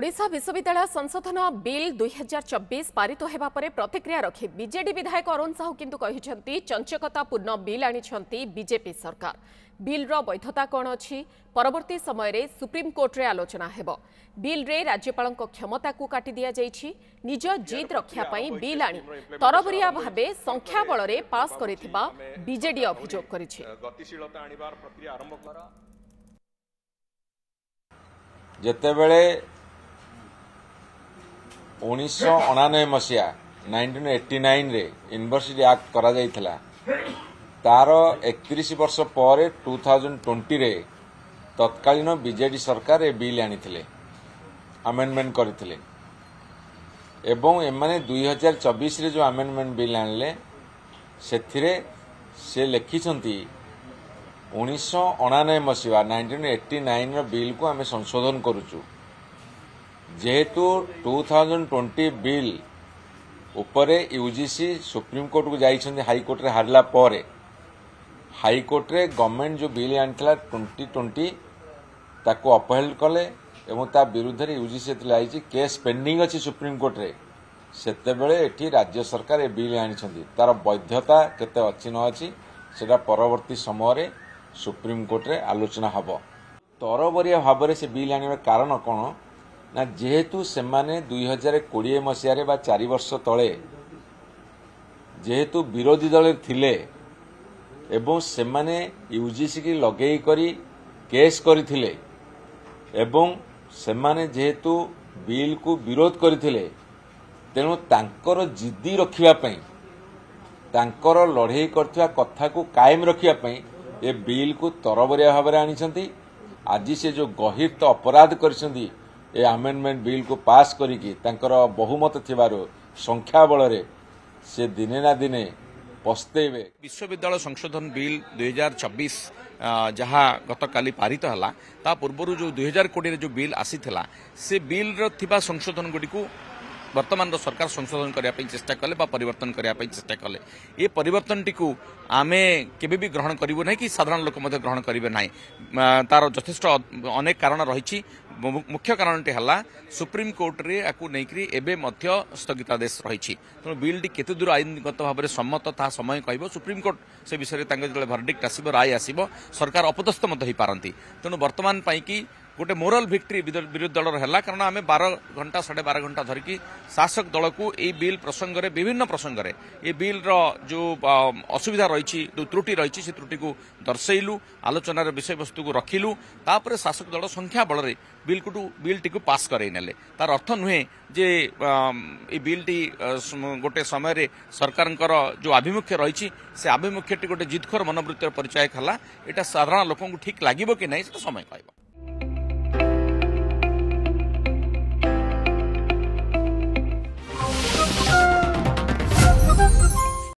ओडिशा विश्वविद्यालय संशोधन बिल 2024 पारित होगा पर प्रतिक्रिया रखी बीजेडी विधायक अरुण साहू किंतु कहिसेंती चंचकतापूर्ण बिल आनिछंती बीजेपी सरकार। बिल रो वैधता कौन अच्छी परवर्ती समय रे सुप्रीम कोर्ट रे आलोचना हेबो। बिल रे राज्यपाल क्षमता को काटी दिया जाइछि। निज जिद रक्षा पई बिल आनी तरबरिया भाबे संख्या बल रे पास करिथिबा बीजेडी अभियोग करिछि। जेतेबेले 1999 मसीहा 1989 रे यूनिवर्सिटी एक्ट करा जाइथिला तार 31 वर्ष पर 2020 रे तत्कालीन बीजेडी सरकार ए बिल आनिथिले अमेंडमेंट करथिले एवं एमाने 2024 रे जो अमेंडमेंट बिल आनले सेथिरे से लिखिछंती 1999 मसीहा 1989 रो बिल को आमे संशोधन करूचु जेहेतु 2020 बिल उपरे यूजीसी सुप्रीम कोर्ट को जाइछंती हाई कोर्ट रे हारला परे हाई कोर्ट रे गवर्नमेंट जो बिल आनथिला 2020 ताको अपहेल्ड कले एवं ता विरुद्ध रे यूजीसी लाइछि केस पेंडिंग अछि सुप्रीम कोर्ट रे सेते बेले एठी राज्य सरकार ए बिल आनिछंती तार वैधता केते अछि न अछि सेटा परवर्ती समय रे सुप्रीम कोर्ट रे आलोचना हबो। तरबरिया भाबरे से बिल आनिबा कारण कोन ना जेहेतु से माने 2020 मसीह रे बा 4 वर्ष तले जेहेतु विरोधी दल थिले एवं से माने यूजीसी की लगेई करी केस करथिले एवं से माने जेहेतु बिल को विरोध करथिले तेणु तांकर जिद्दी रखिया पई तांकर लड़ाई करथिया कथा को कायम रखिया पई ए बिल को तरबरिया भाबरे आनिछंती। आज से जो गहित अपराध करछंती ए अमेंडमेंट बिल को पास करिकी तांकर बहुमत थिबारो संख्या बल रे से दिने ना दिने पस्तेबे। विश्वविद्यालय संशोधन बिल 2024 जहाँ गतकाली पारित हला ता पूर्व जो 2020 जो बिल आसीथिला से बिल रो थिबा संशोधन गुडी को वर्तमान सरकार संशोधन करने चेष्टा कले परिवर्तन करने चेष्टा कले ये परिवर्तन टी आमे केबे भी ग्रहण करिवो नहीं कि साधारण लोक मध्य ग्रहण करिवे नहीं। तार यथेष्ट अनेक कारण रही मुख्य कारण टी हला सुप्रीम कोर्ट रे आकु नेकरी एबे मध्य स्थगितादेश रही तेणु बिल टी केते दूर आईनगत भाव में सम्मत ता समय कहबो सुप्रीम कोर्ट से विषय में भर्डिक्ट आसीबो राय आसीबो सरकार अपदस्थ मध्य होई पारंती। तेणु वर्तमान पई कि गोटे मोराल भिक्ट्री विरोधी दल है कारण आम 12 घंटा 12.5 घंटा धरिकी शासक दल को यह बिल प्रसंग में विभिन्न प्रसंग में ये बिल जो असुविधा रही जो त्रुटि रही से त्रुटि को दर्शेलु आलोचनार विषय वस्तु को रखिलु तापर शासक दल संख्या बल बिल टी पास करने तार अर्थ नुहे जे ये बिल टी गोटे समय सरकार जो आभिमुख्य रही से आभिमुख्य गोटे जिदखोर मनोवृत्तिर परिचय कला यहाँ साधारण लोक ठीक लगे कि नहीं समय कहब।